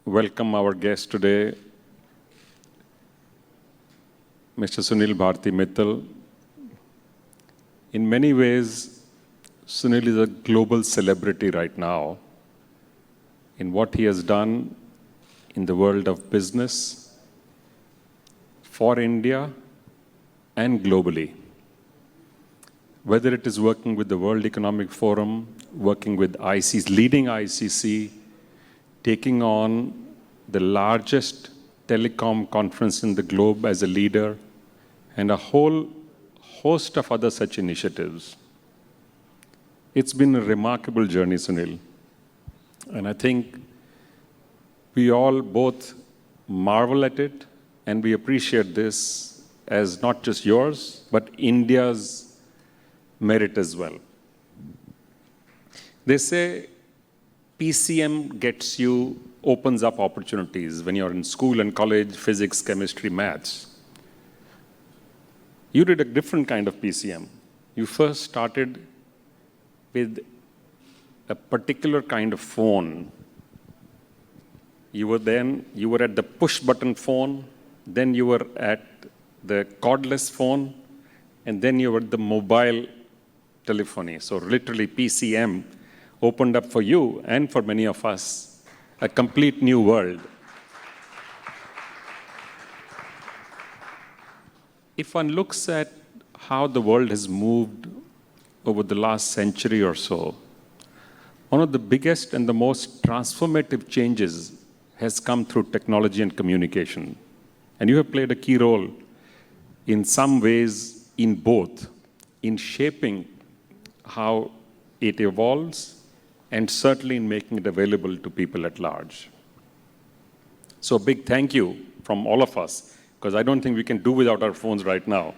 welcome our guest today, Mr. Sunil Bharti Mittal. In many ways, Sunil is a global celebrity right now in what he has done in the world of business for India and globally. Whether it is working with the World Economic Forum, working with ICC, leading ICC, taking on the largest telecom conference in the globe as a leader, and a whole host of other such initiatives. It's been a remarkable journey, Sunil. And I think we all both marvel at it, and we appreciate this as not just yours, but India's merit as well. They say PCM opens up opportunities when you're in school and college, physics, chemistry, maths. You did a different kind of PCM. You first started with a particular kind of phone. You were at the push button phone, then you were at the cordless phone, and then you were at the mobile telephony. So literally PCM opened up for you and for many of us a complete new world. If one looks at how the world has moved over the last century or so, one of the biggest and the most transformative changes has come through technology and communication. And you have played a key role in some ways in both, in shaping how it evolves and certainly in making it available to people at large. So a big thank you from all of us, because I don't think we can do without our phones right now.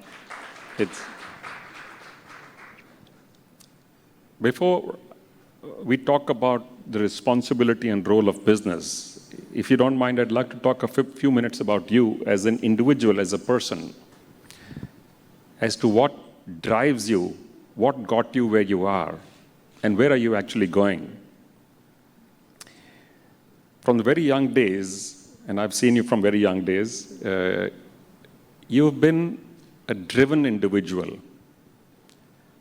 Before we talk about the responsibility and role of business, if you don't mind, I'd like to talk a few minutes about you as an individual, as a person, as to what drives you, what got you where you are, and where are you actually going? From the very young days, and I've seen you from very young days, you've been a driven individual.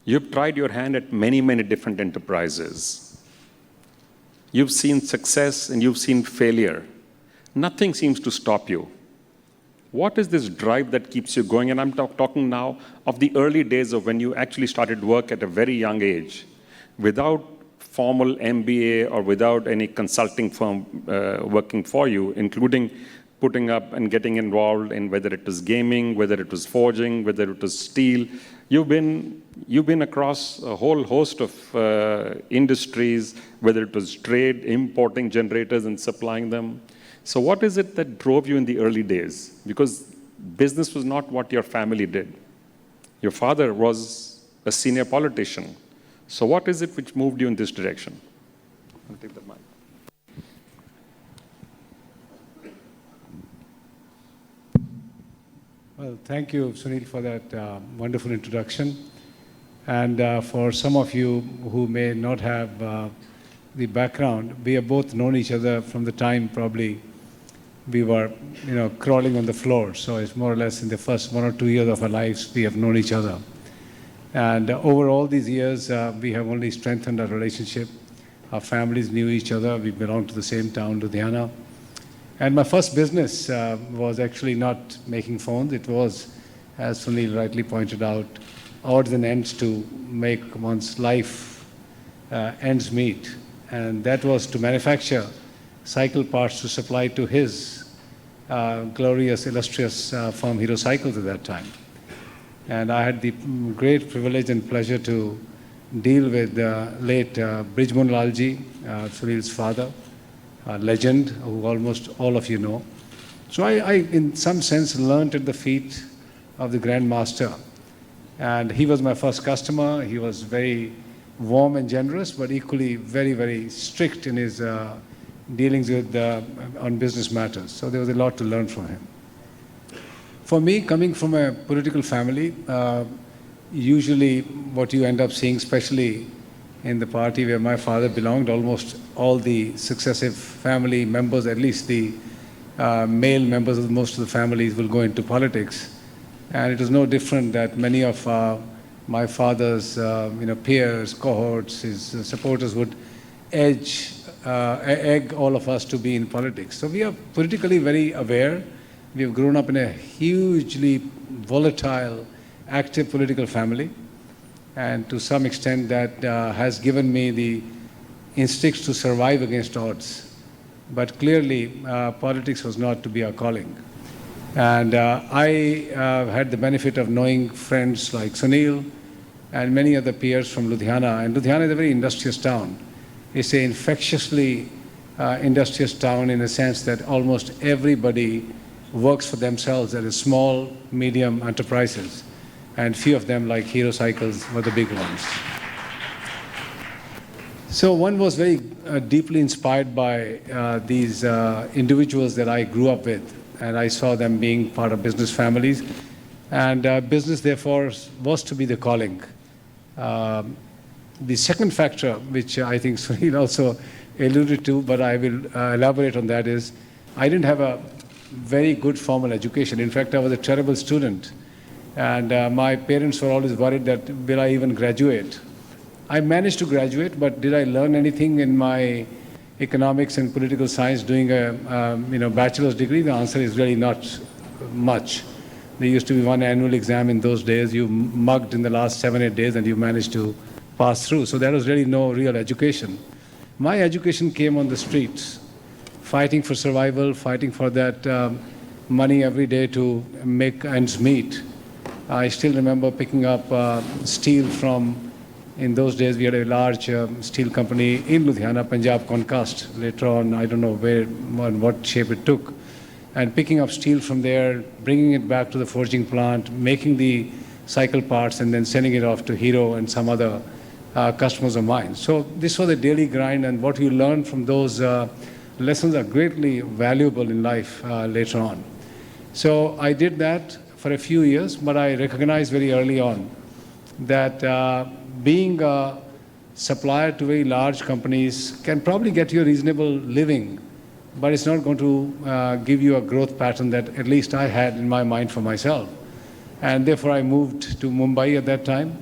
You've tried your hand at many, many different enterprises. You've seen success and you've seen failure. Nothing seems to stop you. What is this drive that keeps you going? And I'm talking now of the early days of when you actually started work at a very young age, without formal MBA or without any consulting firm working for you, including putting up and getting involved in whether it was gaming, whether it was forging, whether it was steel. You've been across a whole host of industries, whether it was trade, importing generators and supplying them. So what is it that drove you in the early days? Because business was not what your family did. Your father was a senior politician. So what is it which moved you in this direction? I'll take the mic. Well, thank you, Sunil, for that wonderful introduction. And for some of you who may not have the background, we have both known each other from the time probably we were, crawling on the floor. So it's more or less in the first 1 or 2 years of our lives, we have known each other. And over all these years, we have only strengthened our relationship. Our families knew each other. We belonged to the same town, Ludhiana. And my first business was actually not making phones. It was, as Sunil rightly pointed out, odds and ends to make one's life ends meet. And that was to manufacture cycle parts to supply to his glorious, illustrious firm, Hero Cycles, at that time. And I had the great privilege and pleasure to deal with the late Brijmohan Lalji, Sunil's father, a legend who almost all of you know. So I, in some sense, learned at the feet of the Grand Master. And he was my first customer. He was very warm and generous, but equally very, very strict in his dealings with on business matters. So there was a lot to learn from him. For me, coming from a political family, usually what you end up seeing, especially in the party where my father belonged. Almost all the successive family members, at least the male members of most of the families, will go into politics. And it was no different that many of my father's peers, cohorts, his supporters would egg all of us to be in politics. So we are politically very aware. We have grown up in a hugely volatile, active political family. And to some extent that has given me the instincts to survive against odds. But clearly, politics was not to be our calling. And I had the benefit of knowing friends like Sunil and many other peers from Ludhiana. And Ludhiana is a very industrious town. It's an infectiously industrious town in a sense that almost everybody works for themselves at a small, medium enterprises. And few of them, like Hero Cycles, were the big ones. So one was very deeply inspired by these individuals that I grew up with, and I saw them being part of business families. And business, therefore, was to be the calling. The second factor, which I think Sunil also alluded to, but I will elaborate on that, is I didn't have a very good formal education. In fact, I was a terrible student. And my parents were always worried that will I even graduate? I managed to graduate, but did I learn anything in my economics and political science doing a bachelor's degree? The answer is really not much. There used to be one annual exam in those days. You mugged in the last 7-8 days and you managed to pass through. So there was really no real education. My education came on the streets, fighting for survival, fighting for that money every day to make ends meet. I still remember picking up steel from, in those days we had a large steel company in Ludhiana, Punjab Concast. Later on, I don't know where and what shape it took. And picking up steel from there, bringing it back to the forging plant, making the cycle parts, and then sending it off to Hero and some other customers of mine. So this was a daily grind, and what you learn from those lessons are greatly valuable in life later on. So I did that for a few years, but I recognized very early on that being a supplier to very large companies can probably get you a reasonable living, but it's not going to give you a growth pattern that at least I had in my mind for myself. And therefore I moved to Mumbai at that time,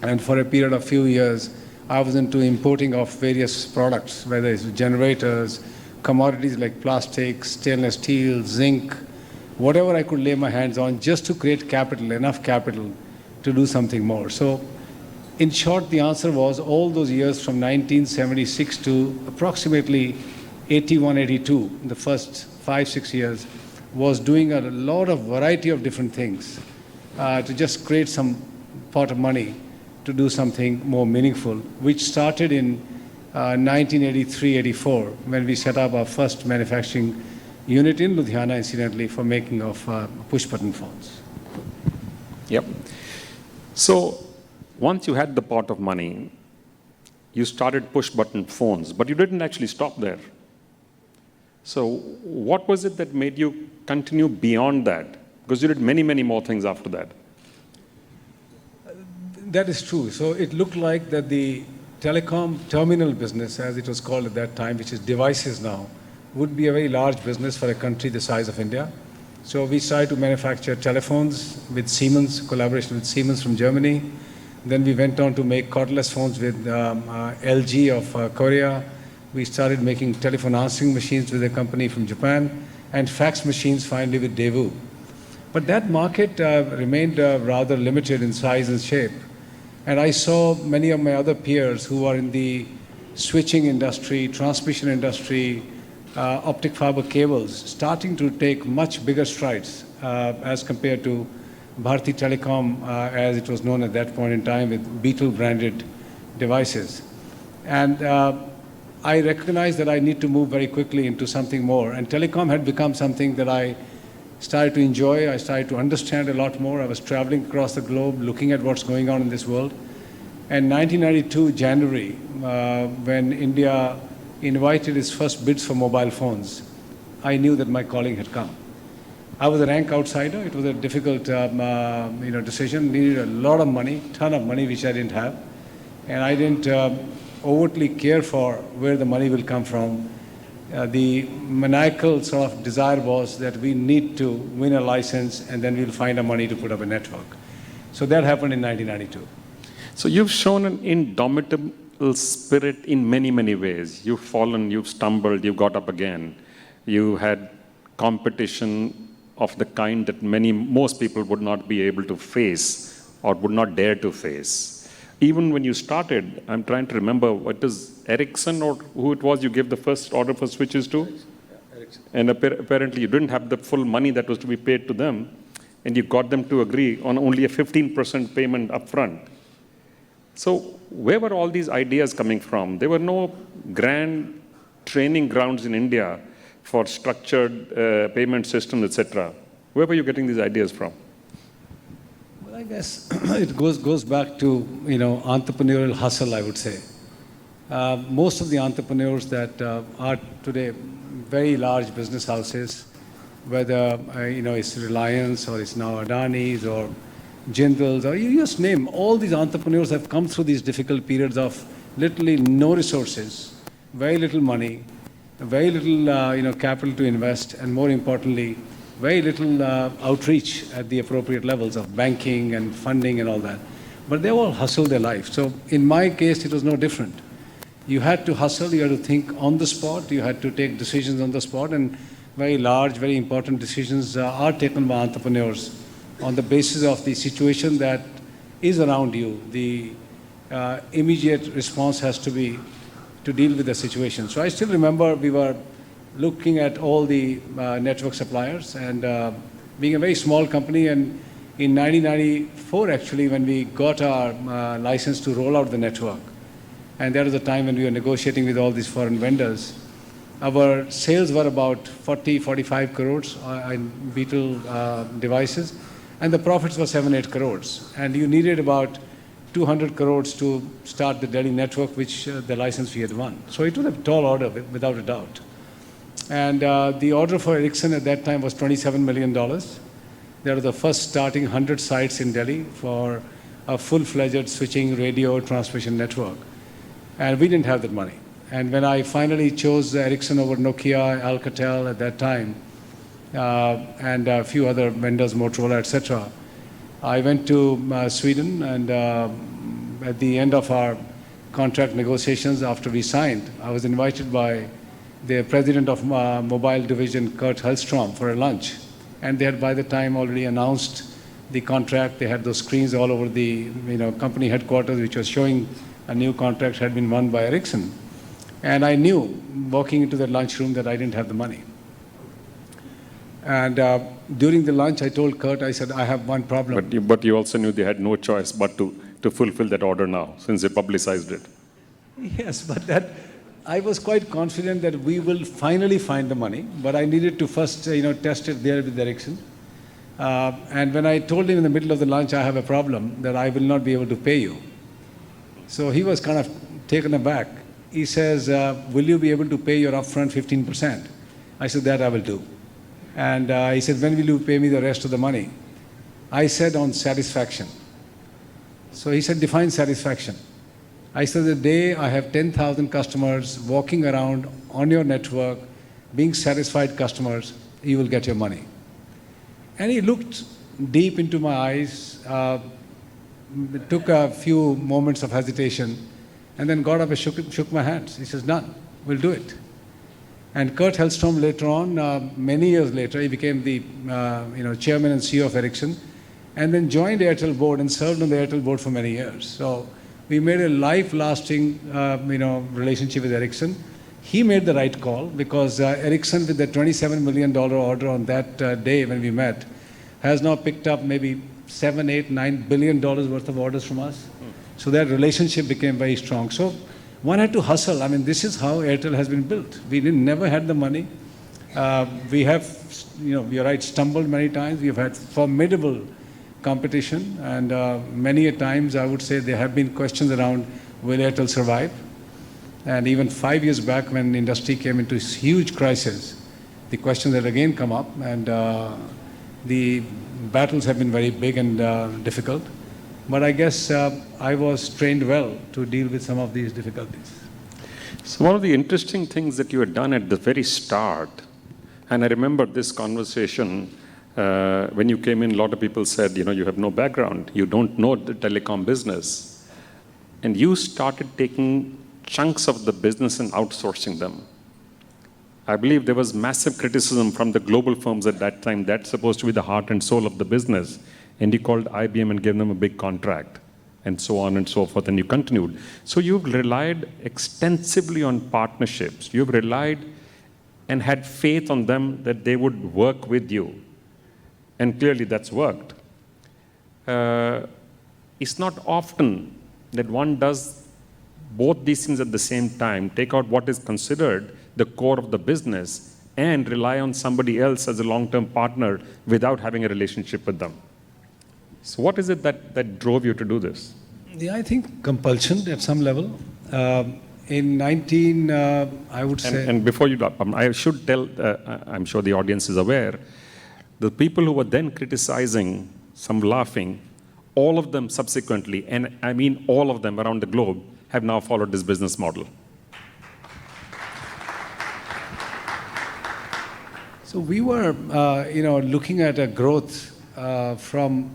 and for a period of few years I was into importing of various products, whether it's generators, commodities like plastic, stainless steel, zinc, whatever I could lay my hands on, just to create capital, enough capital to do something more. So in short, the answer was all those years from 1976 to approximately 81, 82, the first 5-6 years, was doing a lot of variety of different things to just create some pot of money to do something more meaningful, which started in 1983-84 when we set up our first manufacturing unit in Ludhiana, incidentally, for making of push-button phones. Yep. So once you had the pot of money, you started push-button phones, but you didn't actually stop there. So what was it that made you continue beyond that? Because you did many, many more things after that. That is true. So it looked like that the telecom terminal business, as it was called at that time, which is devices now, would be a very large business for a country the size of India. So we started to manufacture telephones with Siemens, collaboration with Siemens from Germany. Then we went on to make cordless phones with LG of Korea. We started making telephone answering machines with a company from Japan, and fax machines finally with Daewoo. But that market remained rather limited in size and shape. And I saw many of my other peers who are in the switching industry, transmission industry, optic fiber cables, starting to take much bigger strides as compared to Bharti Telecom, as it was known at that point in time, with Beetle-branded devices. And I recognized that I need to move very quickly into something more. And telecom had become something that I started to enjoy. I started to understand a lot more. I was traveling across the globe, looking at what's going on in this world. And 1992, January, when India invited its first bids for mobile phones, I knew that my calling had come. I was a rank outsider. It was a difficult decision. Needed a lot of money, ton of money, which I didn't have. and I didn't overtly care for where the money will come from. The maniacal sort of desire was that we need to win a license and then we'll find our money to put up a network. So that happened in 1992. So you've shown an indomitable spirit in many, many ways. You've fallen, you've stumbled, you've got up again. You had competition of the kind that most people would not be able to face or would not dare to face. Even when you started, I'm trying to remember, what is Ericsson or who it was you gave the first order for switches to? Ericsson. And apparently you didn't have the full money that was to be paid to them, and you got them to agree on only a 15% payment upfront. So where were all these ideas coming from? There were no grand training grounds in India for structured payment systems, etc. Where were you getting these ideas from? Well, I guess it goes back to entrepreneurial hustle, I would say. Most of the entrepreneurs that are today very large business houses, whether it's Reliance or it's now Adani's or Jindal's, or you just name, all these entrepreneurs have come through these difficult periods of literally no resources, very little money, very little capital to invest, and more importantly, very little outreach at the appropriate levels of banking and funding and all that. But they all hustled their life. So in my case, it was no different. You had to hustle, you had to think on the spot, you had to take decisions on the spot, and very large, very important decisions are taken by entrepreneurs on the basis of the situation that is around you. The immediate response has to be to deal with the situation. So I still remember we were looking at all the network suppliers, and being a very small company, and in 1994 actually, when we got our license to roll out the network, and that was the time when we were negotiating with all these foreign vendors, our sales were about 45 crores in Beetle devices, and the profits were 7-8 crores. And you needed about 200 crores to start the Delhi network, which the license we had won. So it was a tall order, without a doubt. And the order for Ericsson at that time was $27 million. They were the first starting 100 sites in Delhi for a full-fledged switching radio transmission network. And we didn't have that money. And when I finally chose Ericsson over Nokia, Alcatel at that time, and a few other vendors, Motorola, etc., I went to Sweden, and at the end of our contract negotiations, after we signed, I was invited by the president of mobile division, Kurt Hellstrom, for a lunch. And they had by the time already announced the contract. They had those screens all over the company headquarters, which was showing a new contract had been won by Ericsson. And I knew, walking into the lunchroom, that I didn't have the money. And during the lunch, I told Kurt, I said, I have one problem. But you also knew they had no choice but to fulfill that order now, since they publicized it. Yes, but I was quite confident that we will finally find the money, but I needed to first, test it there with Ericsson. And when I told him in the middle of the lunch, I have a problem, that I will not be able to pay you. So he was kind of taken aback. He says, will you be able to pay your upfront 15%? I said, that I will do. And he said, when will you pay me the rest of the money? I said, on satisfaction. So he said, define satisfaction. I said, the day I have 10,000 customers walking around on your network, being satisfied customers, you will get your money. And he looked deep into my eyes, took a few moments of hesitation, and then got up and shook my hands. He says, done, we'll do it. And Kurt Hellstrom later on, many years later, he became the chairman and CEO of Ericsson, and then joined the Airtel board and served on the Airtel board for many years. So we made a life-lasting relationship with Ericsson. He made the right call, because Ericsson, with the $27 million order on that day when we met, has now picked up maybe $7, $8, $9 billion worth of orders from us. So that relationship became very strong. So one had to hustle. I mean, this is how Airtel has been built. We never had the money. We have, you're right, stumbled many times. We've had formidable competition, and many a times I would say there have been questions around, will Airtel survive? And even 5 years back, when the industry came into this huge crisis, the questions had again come up, and the battles have been very big and difficult. But I guess I was trained well to deal with some of these difficulties. So one of the interesting things that you had done at the very start, and I remember this conversation when you came in, a lot of people said, you have no background, you don't know the telecom business. And you started taking chunks of the business and outsourcing them. I believe there was massive criticism from the global firms at that time. That's supposed to be the heart and soul of the business. And you called IBM and gave them a big contract, and so on and so forth, and you continued. So you've relied extensively on partnerships. You've relied and had faith on them that they would work with you. And clearly that's worked. It's not often that one does both these things at the same time, take out what is considered the core of the business and rely on somebody else as a long-term partner without having a relationship with them. So what is it that drove you to do this? Yeah, I think compulsion at some level. I would say... And before you do, I should tell, I'm sure the audience is aware, the people who were then criticizing, some laughing, all of them subsequently, and I mean all of them around the globe, have now followed this business model. So we were, looking at a growth from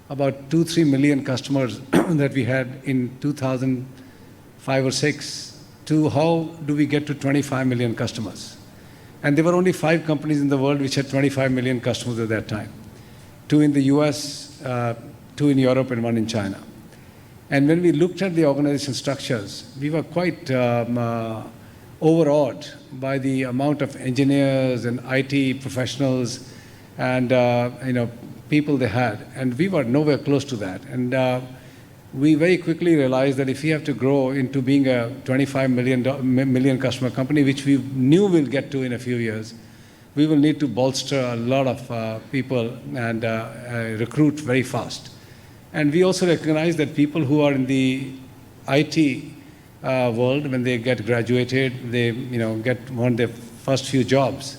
about 2-3 million customers that we had in 2005 or 6 to how do we get to 25 million customers. And there were only 5 companies in the world which had 25 million customers at that time. 2 in the US, 2 in Europe, and 1 in China. And when we looked at the organization structures, we were quite overawed by the amount of engineers and IT professionals and people they had. And we were nowhere close to that. And we very quickly realized that if we have to grow into being a 25 million customer company, which we knew we'll get to in a few years, we will need to bolster a lot of people and recruit very fast. And we also recognize that people who are in the IT world, when they get graduated, they want their first few jobs.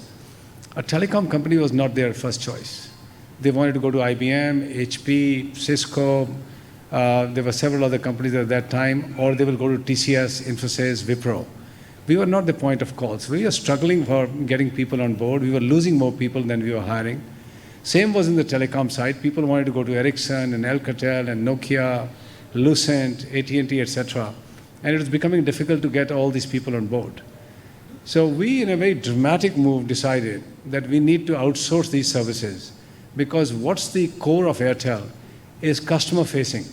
A telecom company was not their first choice. They wanted to go to IBM, HP, Cisco. There were several other companies at that time, or they will go to TCS, Infosys, Wipro. We were not the point of calls. We were struggling for getting people on board. We were losing more people than we were hiring. Same was in the telecom side. People wanted to go to Ericsson and Alcatel and Nokia, Lucent, AT&T, etc. And it was becoming difficult to get all these people on board. So we, in a very dramatic move, decided that we need to outsource these services, because what's the core of Airtel is customer facing.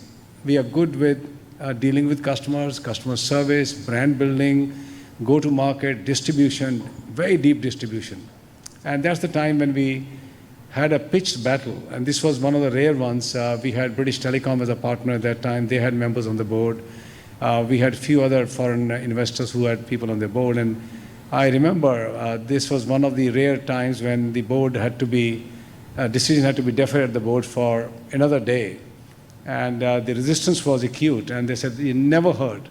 We are good with dealing with customers, customer service, brand building, go-to-market, distribution, very deep distribution. And that's the time when we had a pitched battle, and this was one of the rare ones. We had British Telecom as a partner at that time. They had members on the board. We had a few other foreign investors who had people on their board. And I remember this was one of the rare times when the board had to be, decision had to be deferred at the board for another day. And the resistance was acute. And they said, you never heard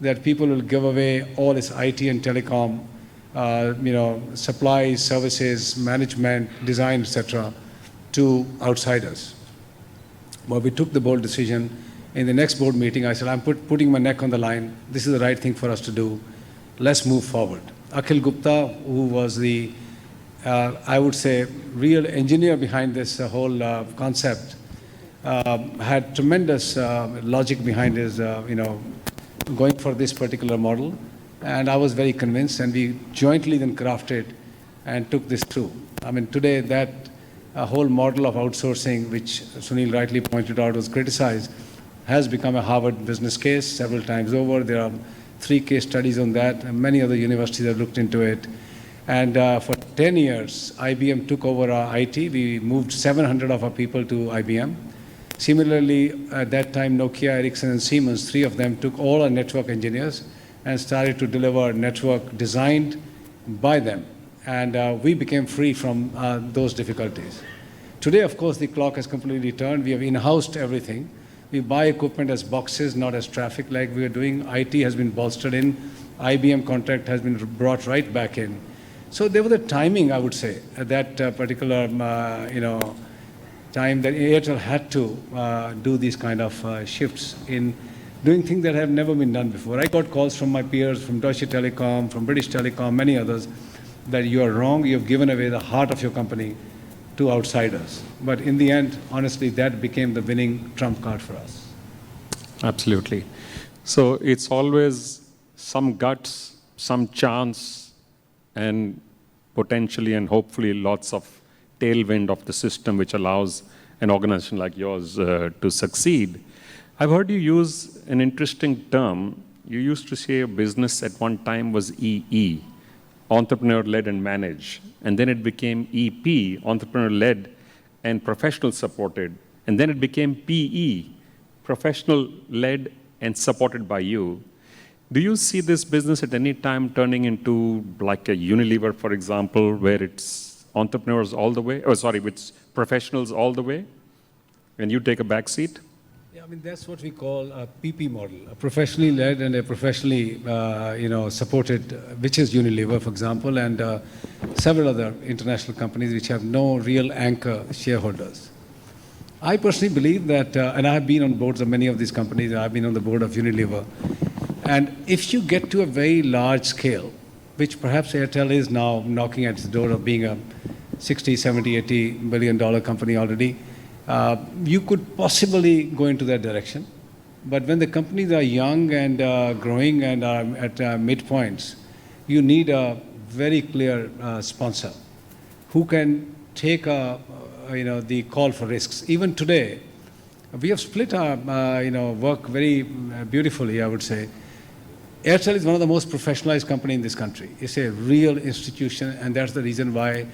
that people will give away all its IT and telecom, supplies, services, management, design, etc., to outsiders. But we took the bold decision. In the next board meeting, I said, I'm putting my neck on the line. This is the right thing for us to do. Let's move forward. Akhil Gupta, who was the, I would say, real engineer behind this whole concept, had tremendous logic behind his, going for this particular model. And I was very convinced, and we jointly then crafted and took this through. I mean, today that whole model of outsourcing, which Sunil rightly pointed out was criticized, has become a Harvard business case several times over. There are 3 case studies on that, and many other universities have looked into it. And for 10 years, IBM took over our IT. We moved 700 of our people to IBM. Similarly, at that time, Nokia, Ericsson, and Siemens, 3 of them took all our network engineers and started to deliver network designed by them. And we became free from those difficulties. Today, of course, the clock has completely turned. We have in-housed everything. We buy equipment as boxes, not as traffic like we are doing. IT has been bolstered in. IBM contract has been brought right back in. So there was a timing, I would say, at that particular, time that Airtel had to do these kind of shifts in doing things that have never been done before. I got calls from my peers, from Deutsche Telekom, from British Telecom, many others, that you are wrong, you have given away the heart of your company to outsiders. But in the end, honestly, that became the winning trump card for us. Absolutely. So it's always some guts, some chance, and potentially and hopefully lots of tailwind of the system which allows an organization like yours to succeed. I've heard you use an interesting term. You used to say a business at one time was EE, entrepreneur-led and managed. And then it became EP, entrepreneur-led and professional-supported. And then it became PE, professional-led and supported by you. Do you see this business at any time turning into like a Unilever, for example, where it's entrepreneurs all the way, it's professionals all the way, and you take a back seat? Yeah, I mean, that's what we call a PP model, a professionally led and a professionally, supported, which is Unilever, for example, and several other international companies which have no real anchor shareholders. I personally believe that, and I've been on boards of many of these companies, I've been on the board of Unilever, and if you get to a very large scale, which perhaps Airtel is now knocking at the door of being a 60, 70, $80 billion company already, you could possibly go into that direction. But when the companies are young and growing and are at midpoints, you need a very clear sponsor who can take the call for risks. Even today, we have split our work very beautifully, I would say. Airtel is one of the most professionalized companies in this country. It's a real institution, and that's the reason why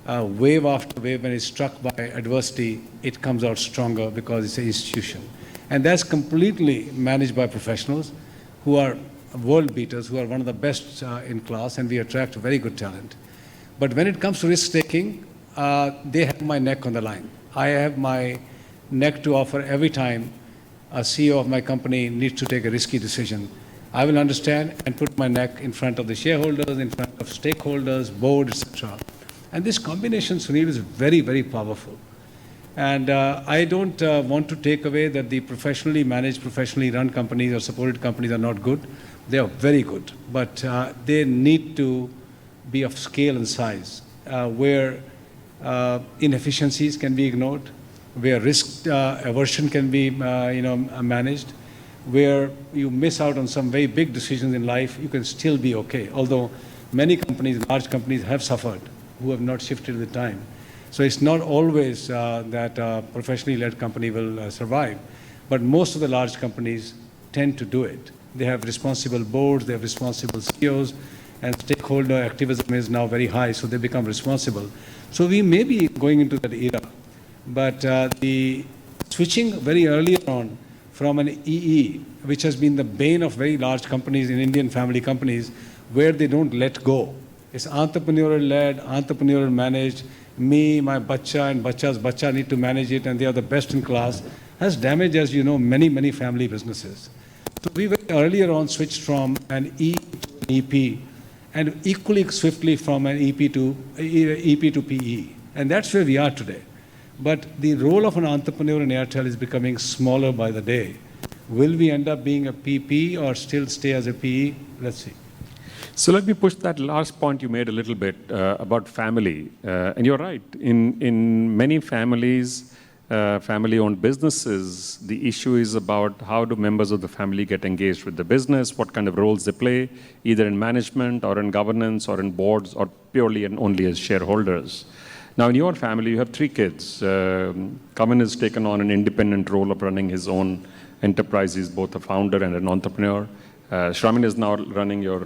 wave after wave, when it's struck by adversity, it comes out stronger because it's an institution. And that's completely managed by professionals who are world beaters, who are one of the best in class, and we attract very good talent. But when it comes to risk-taking, they have my neck on the line. I have my neck to offer every time a CEO of my company needs to take a risky decision. I will understand and put my neck in front of the shareholders, in front of stakeholders, board, etc. And this combination, Sunil, is very, very powerful. And I don't want to take away that the professionally managed, professionally run companies or supported companies are not good. They are very good, but they need to be of scale and size, where inefficiencies can be ignored, where risk aversion can be managed, where you miss out on some very big decisions in life, you can still be okay. Although many companies, large companies, have suffered who have not shifted with time. So it's not always that a professionally led company will survive, but most of the large companies tend to do it. They have responsible boards, they have responsible CEOs, and stakeholder activism is now very high, so they become responsible. So we may be going into that era, but the switching very early on from an EE, which has been the bane of very large companies in Indian family companies, where they don't let go. It's entrepreneurial-led, entrepreneurial-managed. Me, my bacha, and bacha's bacha need to manage it, and they are the best in class, has damaged, as you know, many, many family businesses. So we very earlier on switched from an E to an EP, and equally swiftly from an EP to PE. And that's where we are today. But the role of an entrepreneur in Airtel is becoming smaller by the day. Will we end up being a PP or still stay as a PE? Let's see. So let me push that last point you made a little bit about family. And you're right. In many families, family-owned businesses, the issue is about how do members of the family get engaged with the business, what kind of roles they play, either in management or in governance or in boards or purely and only as shareholders. Now, in your family, you have 3 kids. Kaman has taken on an independent role of running his own enterprise. He's both a founder and an entrepreneur. Shramin is now running your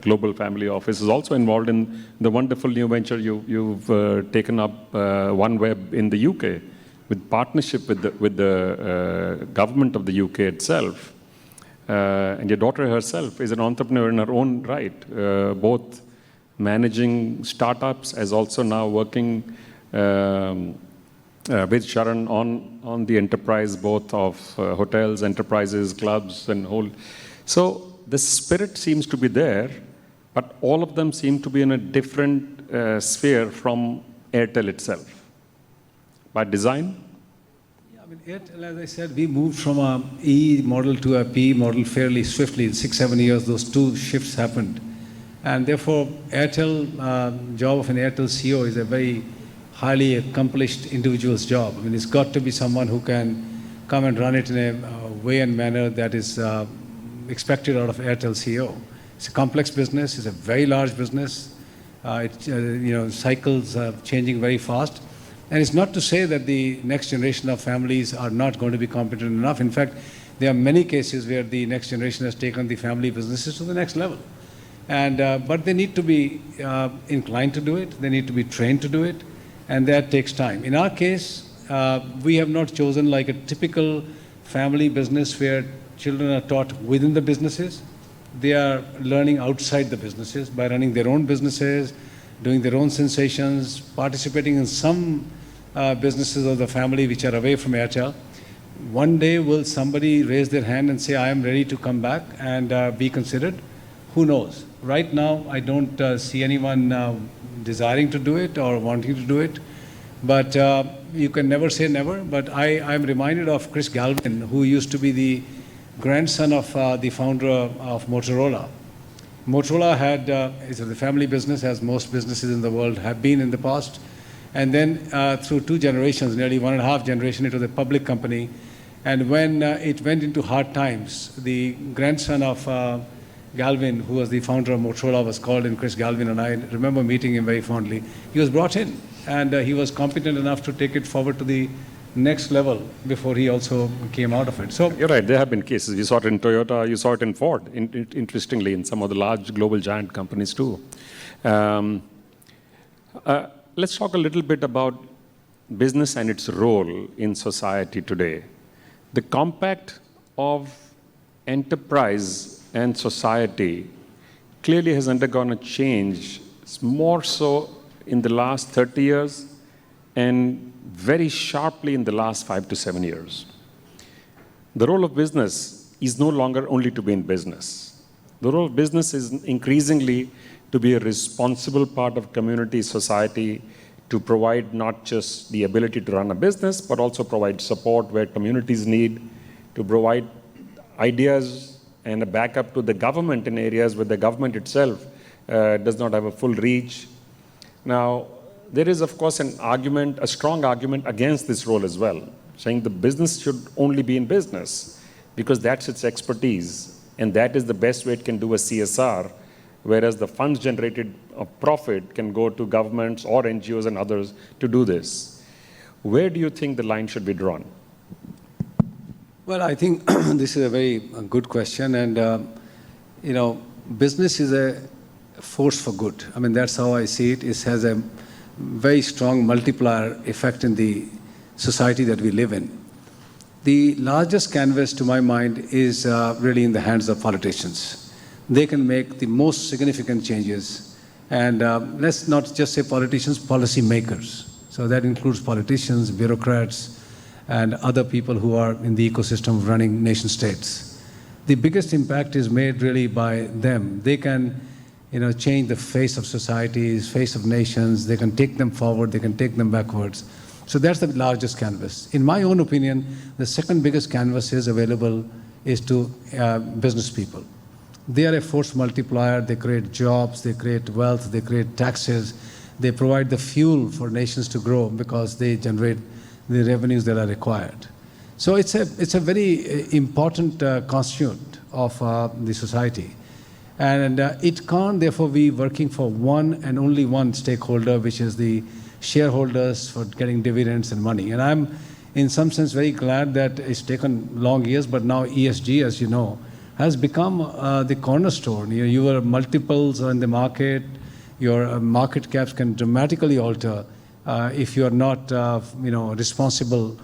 global family office, is also involved in the wonderful new venture you've taken up, OneWeb in the UK, with partnership with the government of the UK itself. And your daughter herself is an entrepreneur in her own right, both managing startups as also now working with Sharan on the enterprise, both of hotels, enterprises, clubs, and whole. So the spirit seems to be there, but all of them seem to be in a different sphere from Airtel itself. by design? Yeah, I mean, Airtel, as I said, we moved from a E model to a P model fairly swiftly. In 6-7 years, those two shifts happened. And therefore, job of an Airtel CEO is a very highly accomplished individual's job. I mean, it's got to be someone who can come and run it in a way and manner that is expected out of Airtel CEO. It's a complex business. It's a very large business. Cycles are changing very fast. And it's not to say that the next generation of families are not going to be competent enough. In fact, there are many cases where the next generation has taken the family businesses to the next level. But they need to be inclined to do it. They need to be trained to do it. And that takes time. In our case, we have not chosen like a typical family business where children are taught within the businesses. They are learning outside the businesses by running their own businesses, doing their own sensations, participating in some businesses of the family which are away from Airtel. One day will somebody raise their hand and say, I am ready to come back and be considered? Who knows? Right now, I don't see anyone desiring to do it or wanting to do it. But you can never say never. But I'm reminded of Chris Galvin, who used to be the grandson of the founder of Motorola. Motorola is the family business, as most businesses in the world have been in the past. And then through 2 generations, nearly 1.5 generations, it was a public company. And when it went into hard times, the grandson of Galvin, who was the founder of Motorola, was called in, Chris Galvin, and I remember meeting him very fondly. He was brought in, and he was competent enough to take it forward to the next level before he also came out of it. So you're right, there have been cases. You saw it in Toyota, you saw it in Ford, interestingly, in some of the large global giant companies too. Let's talk a little bit about business and its role in society today. The compact of enterprise and society clearly has undergone a change, more so in the last 30 years and very sharply in the last 5 to 7 years. The role of business is no longer only to be in business. The role of business is increasingly to be a responsible part of community, society, to provide not just the ability to run a business, but also provide support where communities need, to provide ideas and a backup to the government in areas where the government itself does not have a full reach. Now, there is, of course, a strong argument against this role as well, saying the business should only be in business because that's its expertise, and that is the best way it can do a CSR, whereas the funds generated of profit can go to governments or NGOs and others to do this. Where do you think the line should be drawn? Well, I think this is a very good question, and business is a force for good. I mean, that's how I see it. It has a very strong multiplier effect in the society that we live in. The largest canvas, to my mind, is really in the hands of politicians. They can make the most significant changes, and let's not just say politicians, policy makers. So that includes politicians, bureaucrats, and other people who are in the ecosystem of running nation states. The biggest impact is made really by them. They can change the face of societies, face of nations. They can take them forward, they can take them backwards. So that's the largest canvas. In my own opinion, the second biggest canvas is available is to business people. They are a force multiplier. They create jobs, they create wealth, they create taxes. They provide the fuel for nations to grow because they generate the revenues that are required. So it's a very important constituent of the society. And it can't therefore be working for one and only one stakeholder, which is the shareholders for getting dividends and money. And I'm in some sense very glad that it's taken long years, but now ESG, as you know, has become the cornerstone. Your multiples in the market, your market caps can dramatically alter if you are not, responsible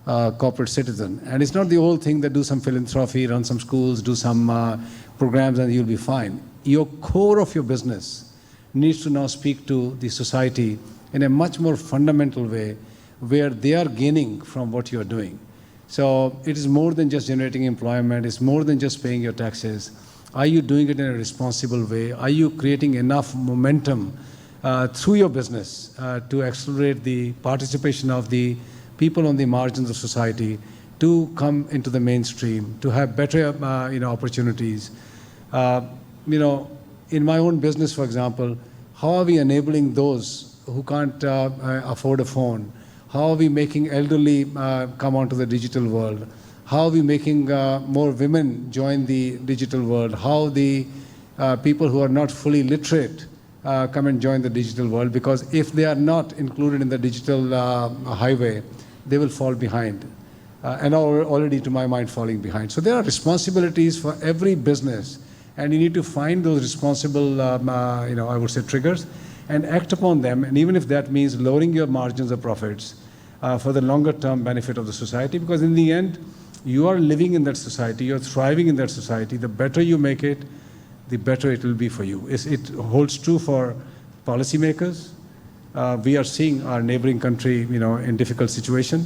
corporate citizen. And it's not the old thing that do some philanthropy, run some schools, do some programs, and you'll be fine. Your core of your business needs to now speak to the society in a much more fundamental way, where they are gaining from what you are doing. So it is more than just generating employment. It's more than just paying your taxes. Are you doing it in a responsible way? Are you creating enough momentum through your business to accelerate the participation of the people on the margins of society to come into the mainstream, to have better opportunities. In my own business, for example, how are we enabling those who can't afford a phone? How are we making elderly come onto the digital world? How are we making more women join the digital world? How the people who are not fully literate come and join the digital world? Because if they are not included in the digital highway, they will fall behind. And are already, to my mind, falling behind. So there are responsibilities for every business, and you need to find those responsible, I would say, triggers, and act upon them. And even if that means lowering your margins of profits for the longer-term benefit of the society, because in the end, you are living in that society, you're thriving in that society. The better you make it, the better it will be for you. It holds true for policymakers. We are seeing our neighboring country, in difficult situation.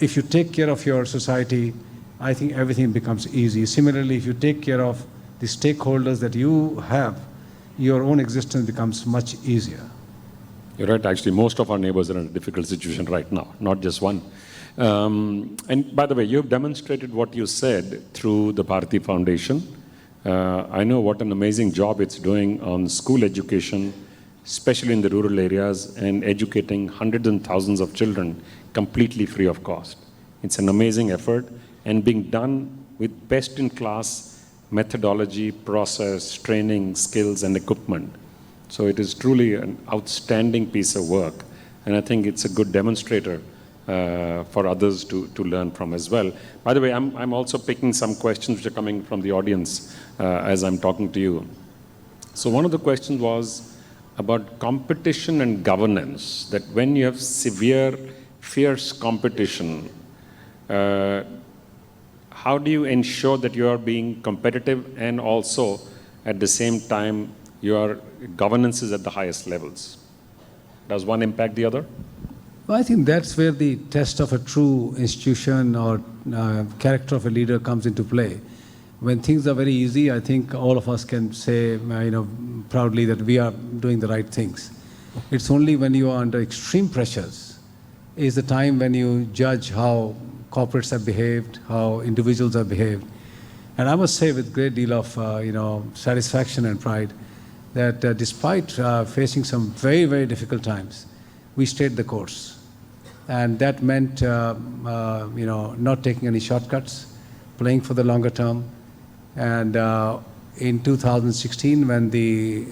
If you take care of your society, I think everything becomes easy. Similarly, if you take care of the stakeholders that you have, your own existence becomes much easier. You're right. Actually, most of our neighbors are in a difficult situation right now, not just one. And by the way, you've demonstrated what you said through the Bharti Foundation. I know what an amazing job it's doing on school education, especially in the rural areas, and educating hundreds and thousands of children completely free of cost. It's an amazing effort and being done with best-in-class methodology, process, training, skills, and equipment. So it is truly an outstanding piece of work, and I think it's a good demonstrator for others to learn from as well. By the way, I'm also picking some questions which are coming from the audience as I'm talking to you. So one of the questions was about competition and governance, that when you have severe, fierce competition, how do you ensure that you are being competitive and also at the same time your governance is at the highest levels? Does one impact the other? Well, I think that's where the test of a true institution or character of a leader comes into play. When things are very easy, I think all of us can say, proudly that we are doing the right things. It's only when you are under extreme pressures is the time when you judge how corporates have behaved, how individuals have behaved. And I must say with great deal of satisfaction and pride that despite facing some very, very difficult times, we stayed the course. And that meant not taking any shortcuts, playing for the longer term. And in 2016, when the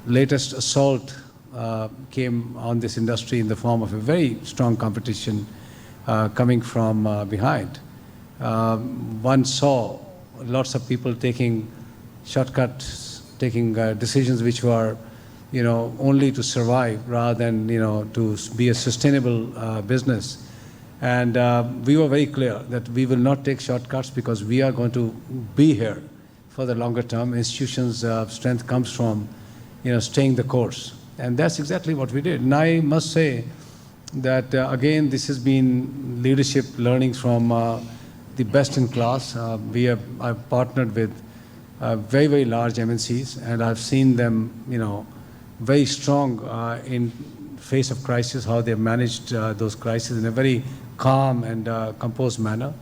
latest assault came on this industry in the form of a very strong competition coming from behind, one saw lots of people taking shortcuts, taking decisions which were only to survive rather than to be a sustainable business. And we were very clear that we will not take shortcuts because we are going to be here for the longer term. Institutions' strength comes from staying the course. And that's exactly what we did. And I must say that, again, this has been leadership learning from the best in class. I've partnered with very, very large MNCs, and I've seen them, very strong in face of crisis, how they've managed those crises in a very calm and composed manner.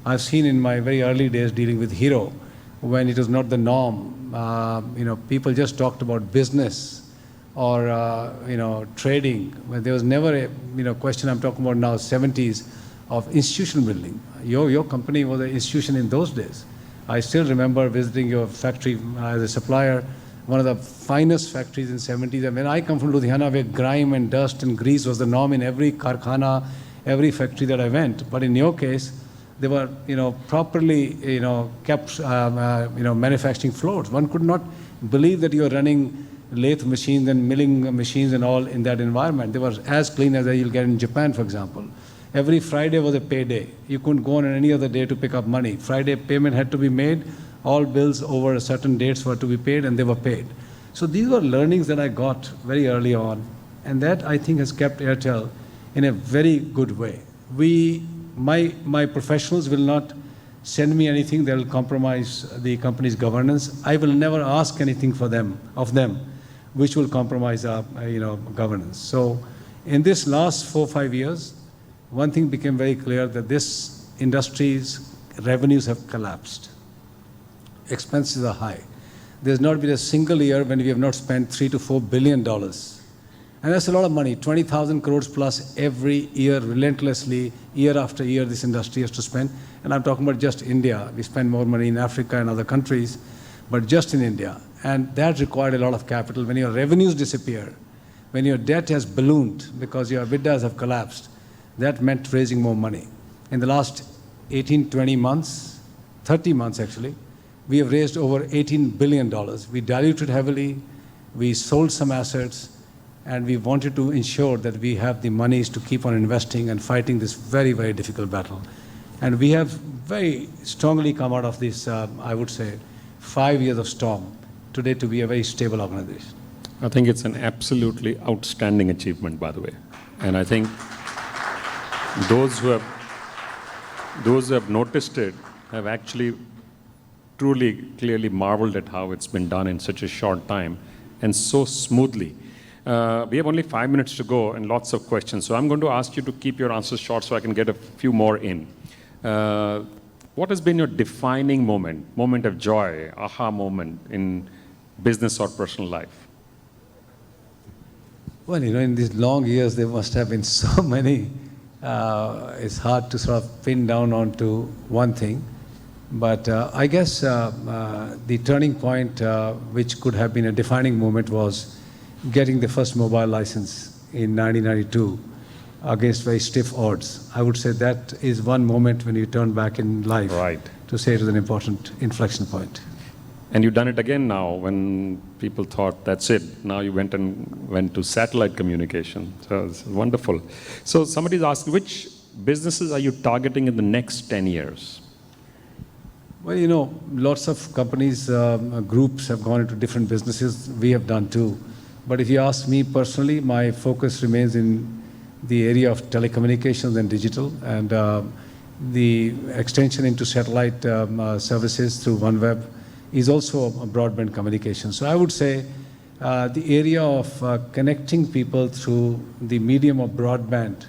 I've seen in my very early days dealing with Hero, when it was not the norm, people just talked about business or trading. When there was never a question, I'm talking about now 70s, of institution building. Your company was an institution in those days. I still remember visiting your factory as a supplier, one of the finest factories in 70s. And when I come from Ludhiana, where grime and dust and grease was the norm in every karkhana, every factory that I went. But in your case, they were, properly, kept, manufacturing floors. One could not believe that you were running lathe machines and milling machines and all in that environment. They were as clean as you'll get in Japan, for example. Every Friday was a payday. You couldn't go on any other day to pick up money. Friday payment had to be made. All bills over certain dates were to be paid, and they were paid. So these were learnings that I got very early on, and that I think has kept Airtel in a very good way. My professionals will not send me anything that will compromise the company's governance. I will never ask anything of them, which will compromise our governance. So in this last 4 or 5 years, one thing became very clear, that this industry's revenues have collapsed. Expenses are high. There's not been a single year when we have not spent $3 to $4 billion. And that's a lot of money, 20,000 crores plus every year, relentlessly, year after year, this industry has to spend. And I'm talking about just India. We spend more money in Africa and other countries, but just in India. And that required a lot of capital. When your revenues disappear, when your debt has ballooned because your EBITDAs have collapsed, that meant raising more money. In the last 18, 20 months, 30 months actually, we have raised over $18 billion. We diluted heavily, we sold some assets, and we wanted to ensure that we have the monies to keep on investing and fighting this very, very difficult battle. And we have very strongly come out of this, I would say, 5 years of storm today to be a very stable organization. I think it's an absolutely outstanding achievement, by the way. And I think those who have noticed it have actually truly, clearly marveled at how it's been done in such a short time and so smoothly. We have only 5 minutes to go and lots of questions. So I'm going to ask you to keep your answers short so I can get a few more in. What has been your defining moment of joy, aha moment in business or personal life? Well, in these long years, there must have been so many. It's hard to sort of pin down onto one thing. But I guess the turning point, which could have been a defining moment, was getting the first mobile license in 1992 against very stiff odds. I would say that is one moment when you turn back in life, right, to say it was an important inflection point. And you've done it again now when people thought that's it. Now you went to satellite communication. So it's wonderful. So somebody's asked, which businesses are you targeting in the next 10 years? Well, lots of companies, groups have gone into different businesses. We have done too. But if you ask me personally, my focus remains in the area of telecommunications and digital, and the extension into satellite services through OneWeb is also a broadband communication. So I would say the area of connecting people through the medium of broadband,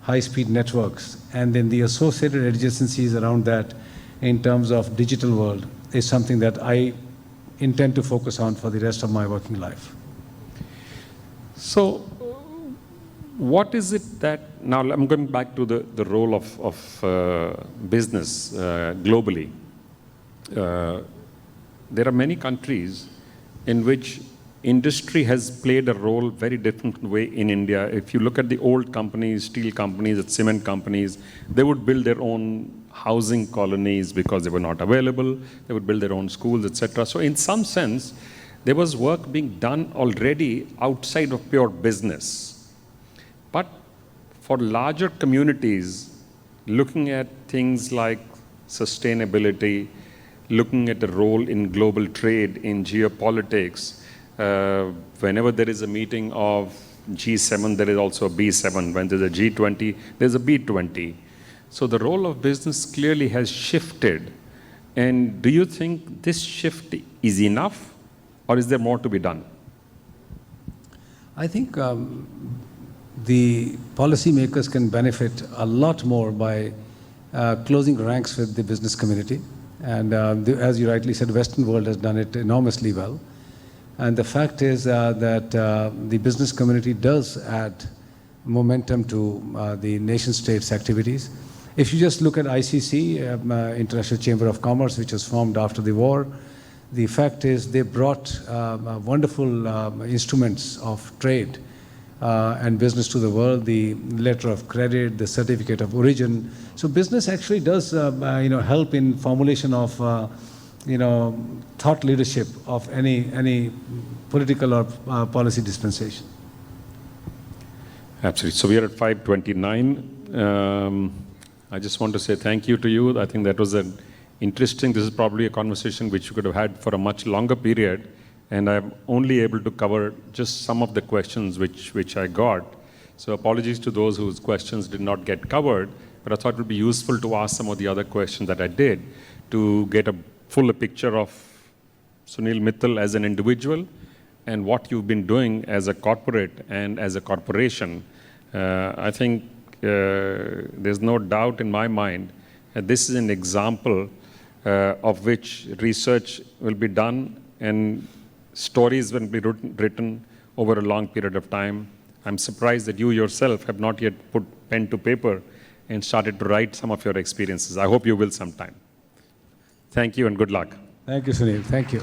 high-speed networks, and then the associated adjacencies around that in terms of digital world is something that I intend to focus on for the rest of my working life. So what is it that, now I'm going back to the role of business globally. There are many countries in which industry has played a role very different way in India. If you look at the old companies, steel companies, cement companies, they would build their own housing colonies because they were not available. They would build their own schools, etc. So in some sense, there was work being done already outside of pure business. But for larger communities, looking at things like sustainability, looking at the role in global trade, in geopolitics, whenever there is a meeting of G7, there is also a B7. When there's a G20, there's a B20. So the role of business clearly has shifted. And do you think this shift is enough? Or is there more to be done? I think the policymakers can benefit a lot more by closing ranks with the business community. And as you rightly said, the Western world has done it enormously well. And the fact is that the business community does add momentum to the nation states' activities. If you just look at ICC, International Chamber of Commerce, which was formed after the war, the fact is they brought wonderful instruments of trade and business to the world, the letter of credit, the certificate of origin. So business actually does help in formulation of thought leadership of any political or policy dispensation. Absolutely. So we are at 5:29. I just want to say thank you to you. I think that was an interesting. This is probably a conversation which we could have had for a much longer period, and I'm only able to cover just some of the questions which I got. So apologies to those whose questions did not get covered, but I thought it would be useful to ask some of the other questions that I did to get a fuller picture of Sunil Mittal as an individual and what you've been doing as a corporate and as a corporation. I think there's no doubt in my mind that this is an example of which research will be done and stories will be written over a long period of time. I'm surprised that you yourself have not yet put pen to paper and started to write some of your experiences. I hope you will sometime. Thank you and good luck. Thank you, Sunil. Thank you.